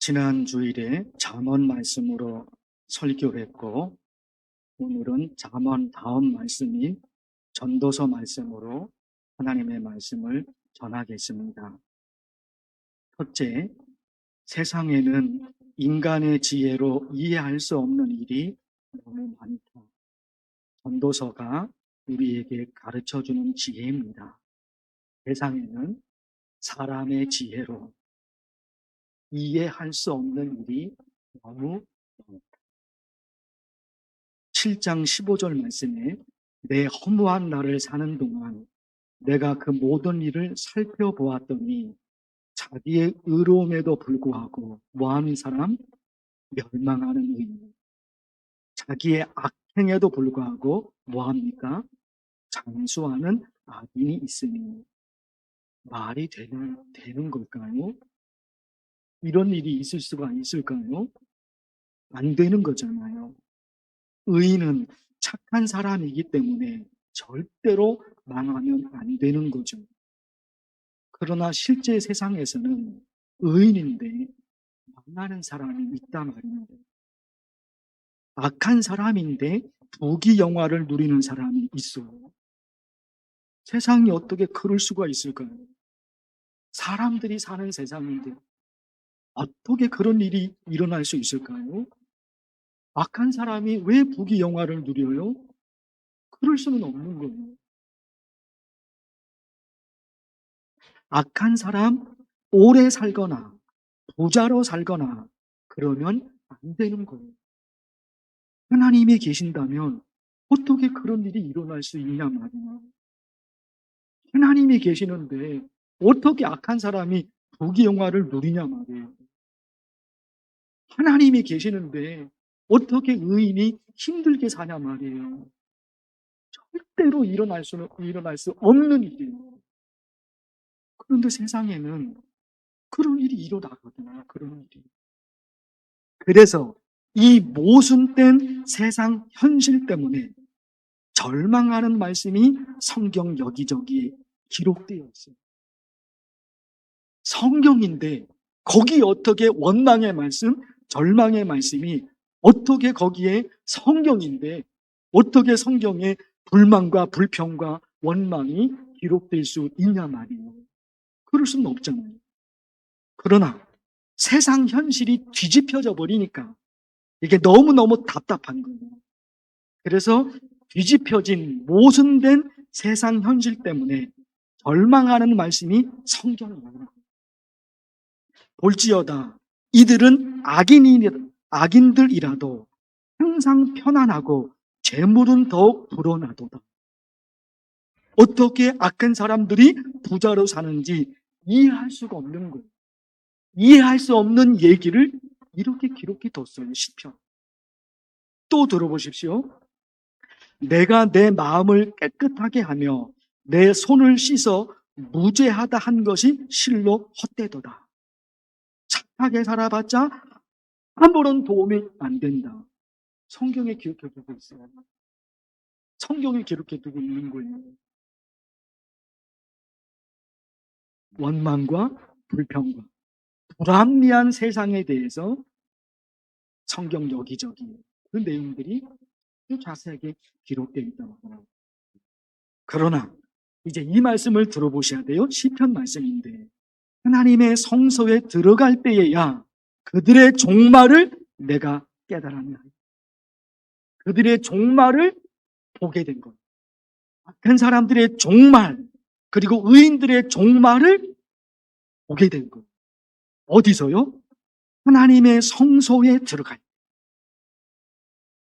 지난 주일에 잠언 말씀으로 설교를 했고, 오늘은 잠언 다음 말씀인 전도서 말씀으로 하나님의 말씀을 전하겠습니다. 첫째, 세상에는 인간의 지혜로 이해할 수 없는 일이 너무 많다. 전도서가 우리에게 가르쳐주는 지혜입니다. 세상에는 사람의 지혜로 이해할 수 없는 일이 너무 많다. 7장 15절 말씀에 내 허무한 날을 사는 동안 내가 그 모든 일을 살펴보았더니 자기의 의로움에도 불구하고 뭐하는 사람? 멸망하는 의인. 자기의 악행에도 불구하고 뭐합니까? 장수하는 악인이 있으니. 말이 되는 걸까요? 이런 일이 있을 수가 있을까요? 안 되는 거잖아요. 의인은 착한 사람이기 때문에 절대로 망하면 안 되는 거죠. 그러나 실제 세상에서는 의인인데 망하는 사람이 있단 말입니다. 악한 사람인데 부귀영화를 누리는 사람이 있어요. 세상이 어떻게 그럴 수가 있을까요? 사람들이 사는 세상인데 어떻게 그런 일이 일어날 수 있을까요? 악한 사람이 왜 부귀영화를 누려요? 그럴 수는 없는 거예요. 악한 사람 오래 살거나 부자로 살거나 그러면 안 되는 거예요. 하나님이 계신다면 어떻게 그런 일이 일어날 수 있냐 말이에요. 하나님이 계시는데 어떻게 악한 사람이 부귀영화를 누리냐 말이에요. 하나님이 계시는데 어떻게 의인이 힘들게 사냐 말이에요. 절대로 일어날 수 없는 일이에요. 그런데 세상에는 그런 일이 일어나거든요. 그런 일이. 그래서 이 모순된 세상 현실 때문에 절망하는 말씀이 성경 여기저기에 기록되어 있어요. 성경인데 거기 어떻게 원망의 말씀, 절망의 말씀이 어떻게 거기에 성경인데 어떻게 성경에 불만과 불평과 원망이 기록될 수 있냐 말이에요. 그럴 수는 없잖아요. 그러나 세상 현실이 뒤집혀져 버리니까 이게 너무너무 답답한 거예요. 그래서 뒤집혀진 모순된 세상 현실 때문에 절망하는 말씀이 성경이에요. 볼지어다 이들은 악인들이라도 항상 편안하고 재물은 더욱 불어나도다. 어떻게 악한 사람들이 부자로 사는지 이해할 수가 없는 거예요. 이해할 수 없는 얘기를 이렇게 기록해 뒀어요. 시편. 또 들어보십시오. 내가 내 마음을 깨끗하게 하며 내 손을 씻어 무죄하다 한 것이 실로 헛되도다. 착하게 살아봤자 아무런 도움이 안 된다. 성경에 기록해 두고 있어요. 성경에 기록해 두고 있는 거예요. 원망과 불평과 불합리한 세상에 대해서 성경 여기저기 그 내용들이 자세하게 기록되어 있다고 합니다. 그러나 이제 이 말씀을 들어보셔야 돼요. 시편 말씀인데 하나님의 성소에 들어갈 때에야 그들의 종말을 내가 깨달았나. 그들의 종말을 보게 된 것. 악한 사람들의 종말 그리고 의인들의 종말을 보게 된 것. 어디서요? 하나님의 성소에 들어갈 때.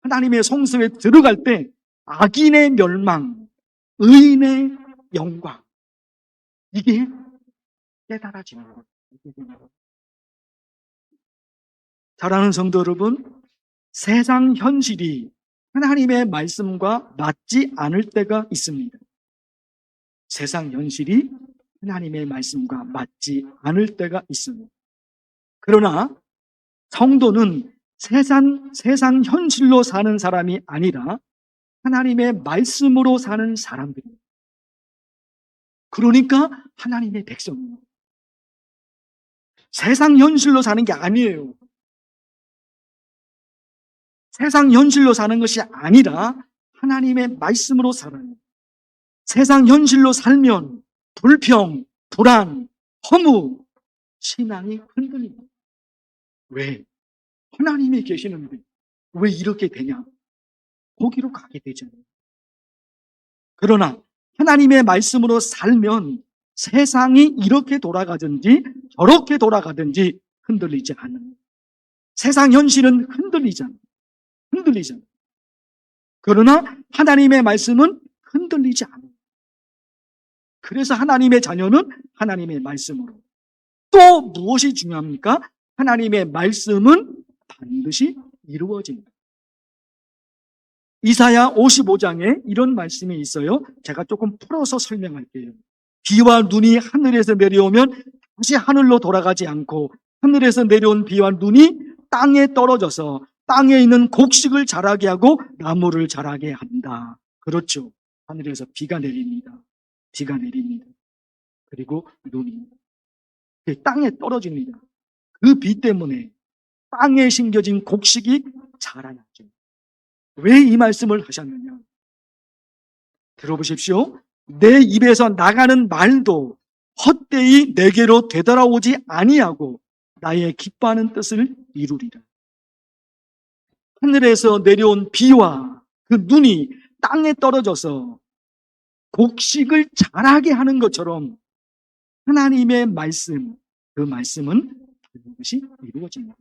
하나님의 성소에 들어갈 때 악인의 멸망, 의인의 영광 이게 깨달아지는 거예요. 사랑하는 성도 여러분, 세상 현실이 하나님의 말씀과 맞지 않을 때가 있습니다. 세상 현실이 하나님의 말씀과 맞지 않을 때가 있습니다. 그러나 성도는 세상 현실로 사는 사람이 아니라 하나님의 말씀으로 사는 사람들입니다. 그러니까 하나님의 백성입니다. 세상 현실로 사는 게 아니에요. 세상 현실로 사는 것이 아니라 하나님의 말씀으로 살아요. 세상 현실로 살면 불평, 불안, 허무, 신앙이 흔들립니다. 왜? 하나님이 계시는데 왜 이렇게 되냐? 거기로 가게 되잖아요. 그러나 하나님의 말씀으로 살면 세상이 이렇게 돌아가든지 저렇게 돌아가든지 흔들리지 않아요. 세상 현실은 흔들리잖아요. 그러나 하나님의 말씀은 흔들리지 않아요. 그래서 하나님의 자녀는 하나님의 말씀으로. 또 무엇이 중요합니까? 하나님의 말씀은 반드시 이루어집니다. 이사야 55장에 이런 말씀이 있어요. 제가 조금 풀어서 설명할게요. 비와 눈이 하늘에서 내려오면 다시 하늘로 돌아가지 않고 하늘에서 내려온 비와 눈이 땅에 떨어져서 땅에 있는 곡식을 자라게 하고 나무를 자라게 한다. 그렇죠. 하늘에서 비가 내립니다. 그리고 눈이 땅에 떨어집니다. 그 비 때문에 땅에 심겨진 곡식이 자라나죠. 왜 이 말씀을 하셨느냐? 들어보십시오. 내 입에서 나가는 말도 헛되이 내게로 되돌아오지 아니하고 나의 기뻐하는 뜻을 이루리라. 하늘에서 내려온 비와 그 눈이 땅에 떨어져서 곡식을 자라게 하는 것처럼 하나님의 말씀, 그 말씀은 반드시 이루어집니다.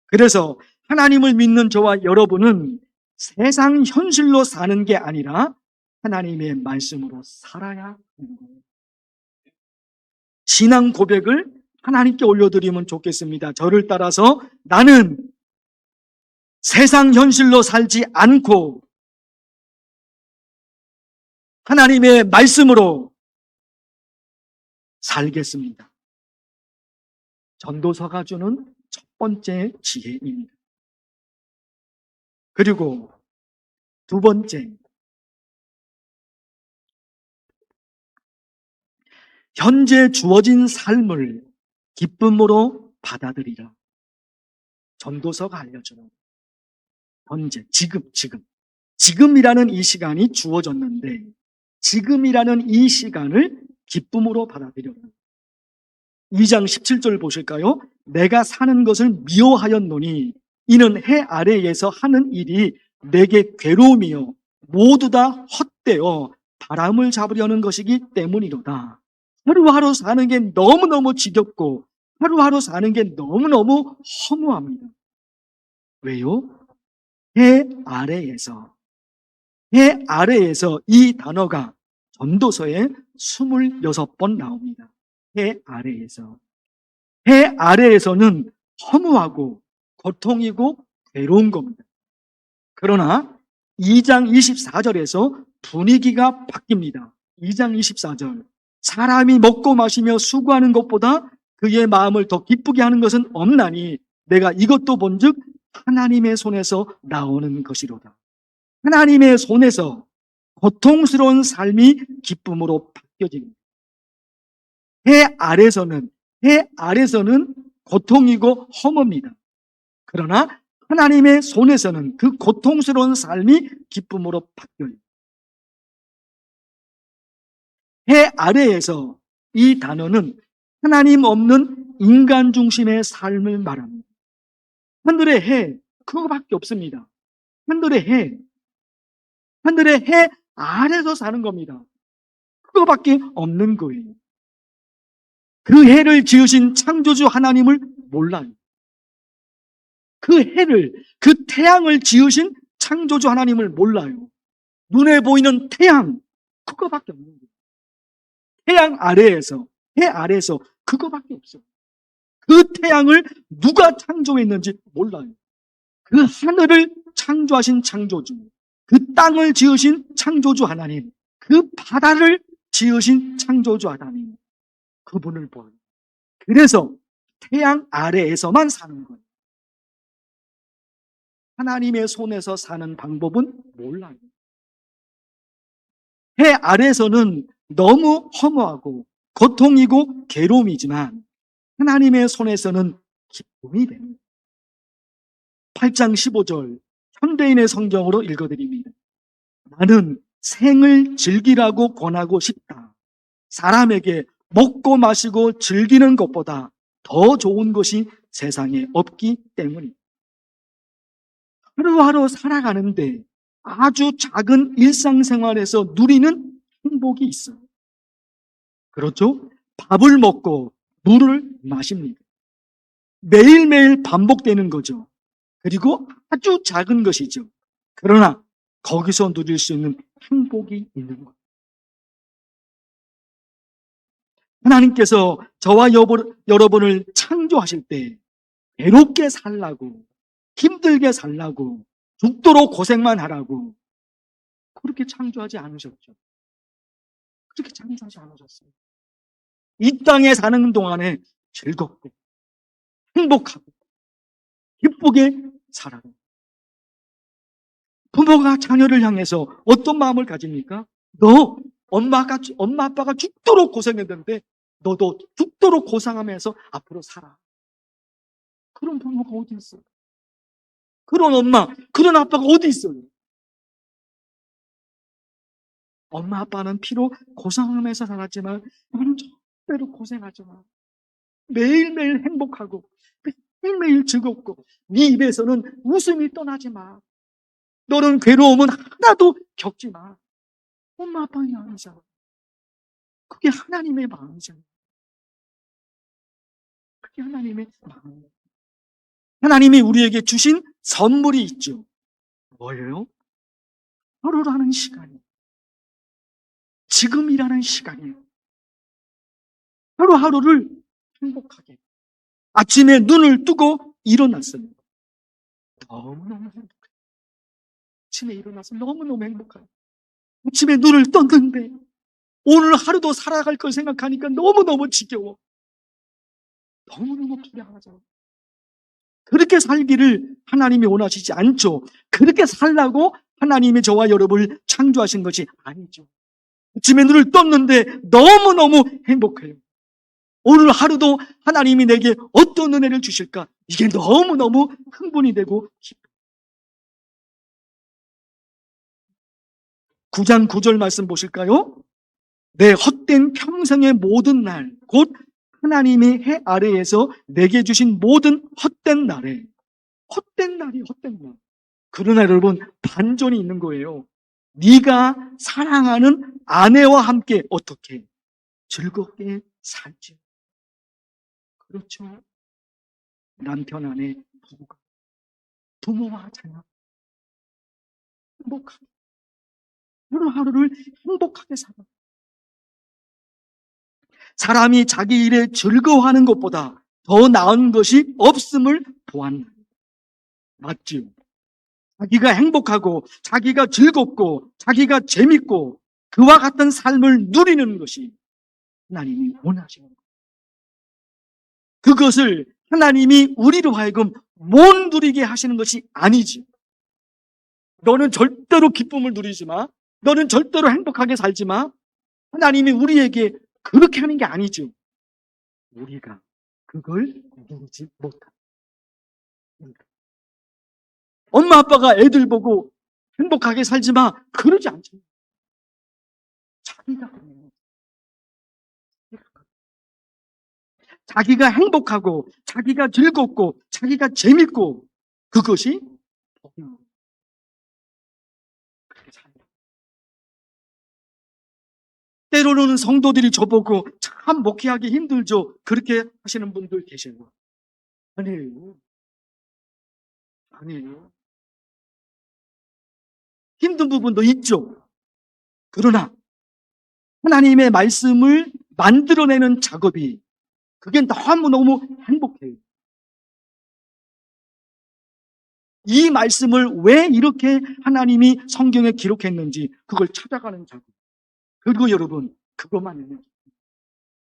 그래서 하나님을 믿는 저와 여러분은 세상 현실로 사는 게 아니라 하나님의 말씀으로 살아야 하는 거예요. 신앙 고백을 하나님께 올려드리면 좋겠습니다. 저를 따라서 나는 세상 현실로 살지 않고 하나님의 말씀으로 살겠습니다. 전도서가 주는 첫 번째 지혜입니다. 그리고 두 번째, 현재 주어진 삶을 기쁨으로 받아들이라. 전도서가 알려줘요. 현재, 지금이라는 이 시간이 주어졌는데 지금이라는 이 시간을 기쁨으로 받아들여라. 2장 17절 보실까요? 내가 사는 것을 미워하였노니 이는 해 아래에서 하는 일이 내게 괴로움이요 모두 다 헛되어 바람을 잡으려는 것이기 때문이로다. 하루하루 사는 게 너무너무 지겹고 하루하루 사는 게 너무너무 허무합니다. 왜요? 해 아래에서 이 단어가 전도서에 26번 나옵니다. 해 아래에서는 허무하고 고통이고 괴로운 겁니다. 그러나 2장 24절에서 분위기가 바뀝니다. 2장 24절. 사람이 먹고 마시며 수고하는 것보다 그의 마음을 더 기쁘게 하는 것은 없나니 내가 이것도 본즉 하나님의 손에서 나오는 것이로다. 하나님의 손에서 고통스러운 삶이 기쁨으로 바뀌어집니다. 해 아래서는 고통이고 허무입니다. 그러나 하나님의 손에서는 그 고통스러운 삶이 기쁨으로 바뀌어요. 해 아래에서 이 단어는 하나님 없는 인간 중심의 삶을 말합니다. 하늘의 해, 그거밖에 없습니다. 하늘의 해 아래서 사는 겁니다. 그거밖에 없는 거예요. 그 해를 지으신 창조주 하나님을 몰라요. 그 태양을 지으신 창조주 하나님을 몰라요. 눈에 보이는 태양, 그거밖에 없는 거예요. 해 아래에서 그거밖에 없어요. 그 태양을 누가 창조했는지 몰라요. 그 하늘을 창조하신 창조주, 그 땅을 지으신 창조주 하나님, 그 바다를 지으신 창조주 하나님, 그분을 보아요. 그래서 태양 아래에서만 사는 거예요. 하나님의 손에서 사는 방법은 몰라요. 해 아래에서는 너무 허무하고 고통이고 괴로움이지만 하나님의 손에서는 기쁨이 됩니다. 8장 15절 현대인의 성경으로 읽어드립니다. 나는 생을 즐기라고 권하고 싶다. 사람에게 먹고 마시고 즐기는 것보다 더 좋은 것이 세상에 없기 때문이다. 하루하루 살아가는데 아주 작은 일상생활에서 누리는 행복이 있어요. 그렇죠? 밥을 먹고 물을 마십니다. 매일매일 반복되는 거죠. 그리고 아주 작은 것이죠. 그러나 거기서 누릴 수 있는 행복이 있는 것. 하나님께서 저와 여러분을 창조하실 때 괴롭게 살라고, 힘들게 살라고, 죽도록 고생만 하라고 그렇게 창조하지 않으셨죠. 그렇게 창조하지 않으셨어요. 이 땅에 사는 동안에 즐겁고 행복하고 기쁘게 살아요. 부모가 자녀를 향해서 어떤 마음을 가집니까? 너 엄마 아빠가 죽도록 고생했는데 너도 죽도록 고생하면서 앞으로 살아. 그런 부모가 어디 있어요? 그런 엄마, 그런 아빠가 어디 있어요? 엄마 아빠는 비록 고생하면서 살았지만 너는 절대로 고생하지 마. 매일매일 행복하고 매일매일 즐겁고 네 입에서는 웃음이 떠나지 마. 너는 괴로움은 하나도 겪지 마. 엄마 아빠의 마음이잖아. 그게 하나님의 마음이잖아. 그게 하나님의 마음이에요. 하나님이 우리에게 주신 선물이 있죠. 뭐예요? 하루라는 시간이에요. 지금이라는 시간이에요. 하루하루를 행복하게. 아침에 눈을 뜨고 일어났어요. 너무너무 행복해요. 아침에 일어나서 너무너무 행복해요. 아침에 눈을 떴는데 오늘 하루도 살아갈 걸 생각하니까 너무너무 지겨워. 너무너무 불안하죠. 그렇게 살기를 하나님이 원하시지 않죠. 그렇게 살라고 하나님이 저와 여러분을 창조하신 것이 아니죠. 아침에 눈을 떴는데 너무너무 행복해요. 오늘 하루도 하나님이 내게 어떤 은혜를 주실까? 이게 너무너무 흥분이 되고 기뻐요. 9장 9절 말씀 보실까요? 내 헛된 평생의 모든 날, 곧 하나님이 해 아래에서 내게 주신 모든 헛된 날에, 헛된 날이 헛된 날. 그러나 여러분, 반전이 있는 거예요. 네가 사랑하는 아내와 함께 어떻게 즐겁게 살지. 그렇죠. 남편, 아내, 부부가, 부모와 자녀 행복하게 하루하루를 행복하게 살아. 사람이 자기 일에 즐거워하는 것보다 더 나은 것이 없음을 보았나. 맞지요? 자기가 행복하고 자기가 즐겁고 자기가 재밌고 그와 같은 삶을 누리는 것이 하나님이 원하시는 거예요. 그것을 하나님이 우리로 하여금 못 누리게 하시는 것이 아니지. 너는 절대로 기쁨을 누리지 마. 너는 절대로 행복하게 살지 마. 하나님이 우리에게 그렇게 하는 게 아니죠. 우리가 그걸 누리지 못한다. 엄마 아빠가 애들 보고 행복하게 살지 마. 그러지 않죠. 자기가 그래요. 자기가 행복하고 자기가 즐겁고 자기가 재밌고 그것이 그렇게 살아요. 때로는 성도들이 저보고 참 목회하기 힘들죠. 그렇게 하시는 분들 계세요. 아니에요. 아니에요. 힘든 부분도 있죠. 그러나 하나님의 말씀을 만들어내는 작업이 그게 너무너무 행복해요. 이 말씀을 왜 이렇게 하나님이 성경에 기록했는지 그걸 찾아가는 작업. 그리고 여러분, 그것만 있는 거예요.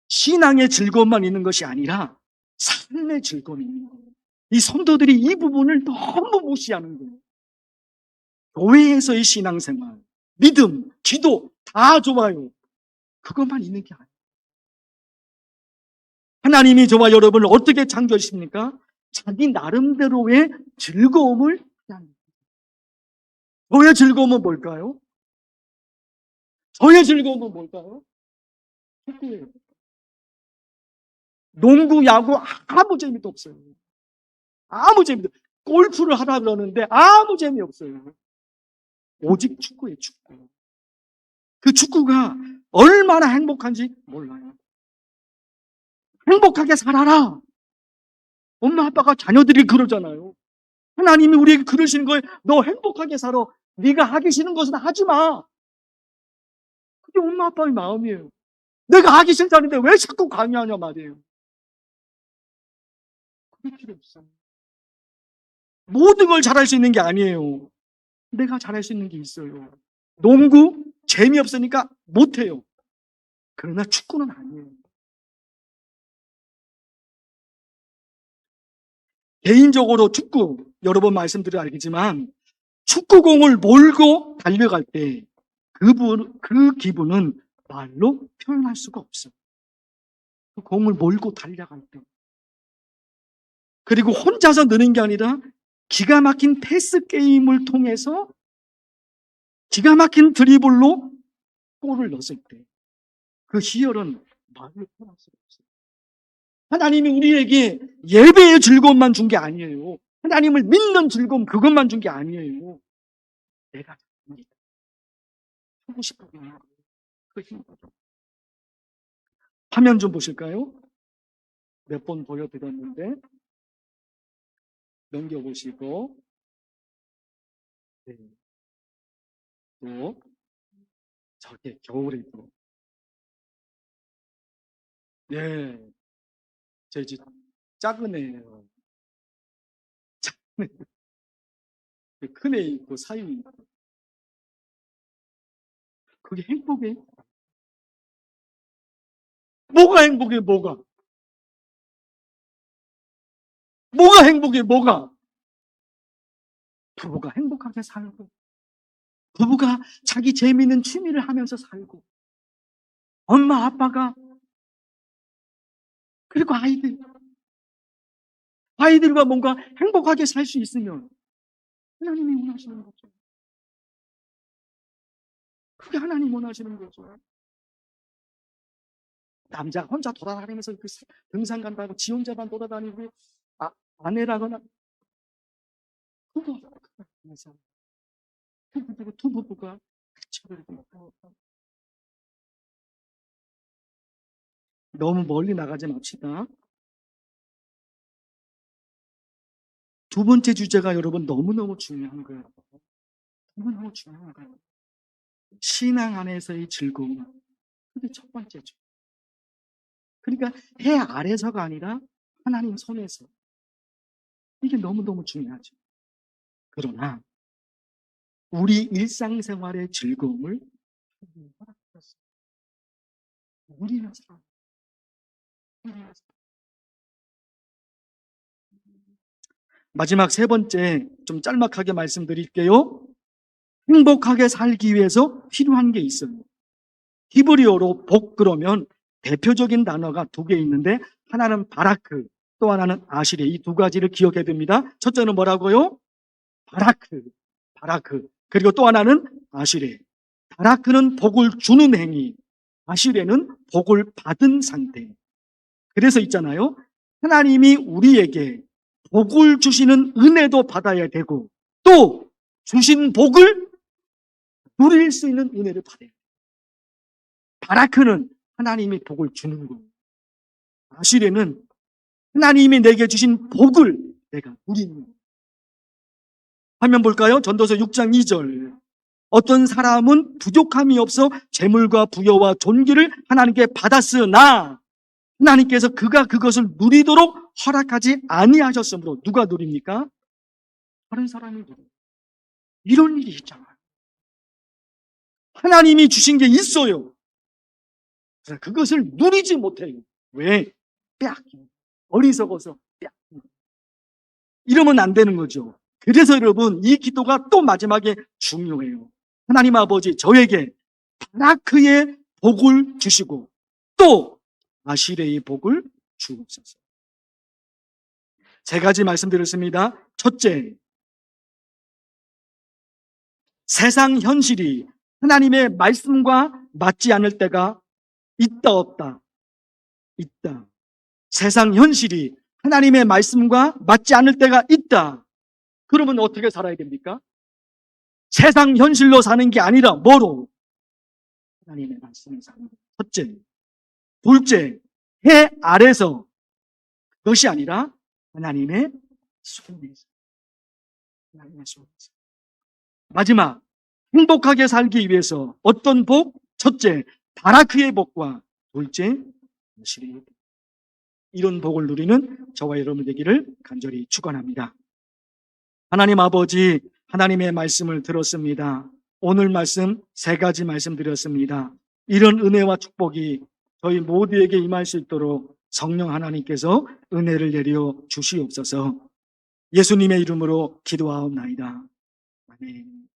신앙의 즐거움만 있는 것이 아니라 삶의 즐거움이 있는 거예요. 이 성도들이 이 부분을 너무 무시하는 거예요. 교회에서의 신앙생활, 믿음, 기도 다 좋아요. 그것만 있는 게 아니에요. 하나님이 저와 여러분을 어떻게 창조하십니까? 자기 나름대로의 즐거움을. 저의 즐거움은 뭘까요? 저의 즐거움은 뭘까요? 축구예요. 농구, 야구 아무 재미도 없어요. 아무 재미도. 골프를 하라 그러는데 아무 재미없어요. 오직 축구예요, 축구. 그 축구가 얼마나 행복한지 몰라요. 행복하게 살아라. 엄마 아빠가 자녀들이 그러잖아요. 하나님이 우리에게 그러시는 거예요. 너 행복하게 살아. 네가 하기 싫은 것은 하지 마. 그게 엄마 아빠의 마음이에요. 내가 하기 싫다는데 왜 자꾸 강요하냐 말이에요. 그게 필요 없어요. 모든 걸 잘할 수 있는 게 아니에요. 내가 잘할 수 있는 게 있어요. 농구 재미없으니까 못해요. 그러나 축구는 아니에요. 개인적으로 축구 여러 번 말씀드려 알겠지만 축구공을 몰고 달려갈 때 그 기분은 말로 표현할 수가 없어요. 그 공을 몰고 달려갈 때. 그리고 혼자서 느는 게 아니라 기가 막힌 패스 게임을 통해서 기가 막힌 드리블로 골을 넣었을 때 그 희열은 말로 표현할 수가 없어요. 하나님이 우리에게 예배의 즐거움만 준 게 아니에요. 하나님을 믿는 즐거움 그것만 준 게 아니에요. 내가 하고 싶은 거예요. 그 힘들죠. 화면 좀 보실까요? 몇 번 보여드렸는데 넘겨보시고 네. 또 저게 겨울에 또 네. 제 집 작은 애예요. 작은 애. 큰 애 있고 사이 있고 그게 행복해? 뭐가 행복해? 뭐가 행복해? 뭐가 부부가 행복하게 살고 부부가 자기 재미있는 취미를 하면서 살고 엄마 아빠가 그리고 아이들과 뭔가 행복하게 살 수 있으면 하나님이 원하시는 거죠. 그게 하나님 원하시는 거죠. 남자 혼자 돌아다니면서 그 등산 간다고 지 혼자만 돌아다니고 아내라거나 두 부부가 너무 멀리 나가지 맙시다. 두 번째 주제가 여러분 너무너무 중요한 거예요. 너무너무 중요한 거예요. 신앙 안에서의 즐거움. 그게 첫 번째죠. 그러니까 해 아래서가 아니라 하나님 손에서. 이게 너무너무 중요하죠. 그러나 우리 일상생활의 즐거움을 우리는 살아요. 마지막 세 번째 좀 짤막하게 말씀드릴게요. 행복하게 살기 위해서 필요한 게 있어요. 히브리어로 복 그러면 대표적인 단어가 두 개 있는데 하나는 바라크, 또 하나는 아시레. 이 두 가지를 기억해야 됩니다. 첫째는 뭐라고요? 바라크. 그리고 또 하나는 아시레. 바라크는 복을 주는 행위, 아시레는 복을 받은 상태. 그래서 있잖아요. 하나님이 우리에게 복을 주시는 은혜도 받아야 되고 또 주신 복을 누릴 수 있는 은혜를 받아야 돼요. 바라크는 하나님이 복을 주는 거예요. 아시레는 하나님이 내게 주신 복을 내가 누리는 거예요. 화면 볼까요? 전도서 6장 2절. 어떤 사람은 부족함이 없어 재물과 부여와 존귀를 하나님께 받았으나 하나님께서 그가 그것을 누리도록 허락하지 아니하셨으므로 누가 누립니까? 다른 사람이 누려요. 이런 일이 있잖아요. 하나님이 주신 게 있어요. 그것을 누리지 못해요. 왜? 빼앗기는. 어리석어서 빼앗기는. 이러면 안 되는 거죠. 그래서 여러분 이 기도가 또 마지막에 중요해요. 하나님 아버지 저에게 바라크의 복을 주시고 또 아시레의 복을 주옵소서. 세 가지 말씀드렸습니다. 첫째, 세상 현실이 하나님의 말씀과 맞지 않을 때가 있다 없다? 있다. 세상 현실이 하나님의 말씀과 맞지 않을 때가 있다. 그러면 어떻게 살아야 됩니까? 세상 현실로 사는 게 아니라 뭐로? 하나님의 말씀을 사는 것. 첫째. 둘째, 해 아래서, 그것이 아니라 하나님의 손에서. 하나님의 손에서. 마지막, 행복하게 살기 위해서 어떤 복? 첫째, 바라크의 복과 둘째, 시리의 복. 이런 복을 누리는 저와 여러분 되기를 간절히 축원합니다. 하나님 아버지, 하나님의 말씀을 들었습니다. 오늘 말씀 세 가지 말씀드렸습니다. 이런 은혜와 축복이 저희 모두에게 임할 수 있도록 성령 하나님께서 은혜를 내려 주시옵소서. 예수님의 이름으로 기도하옵나이다. 아멘.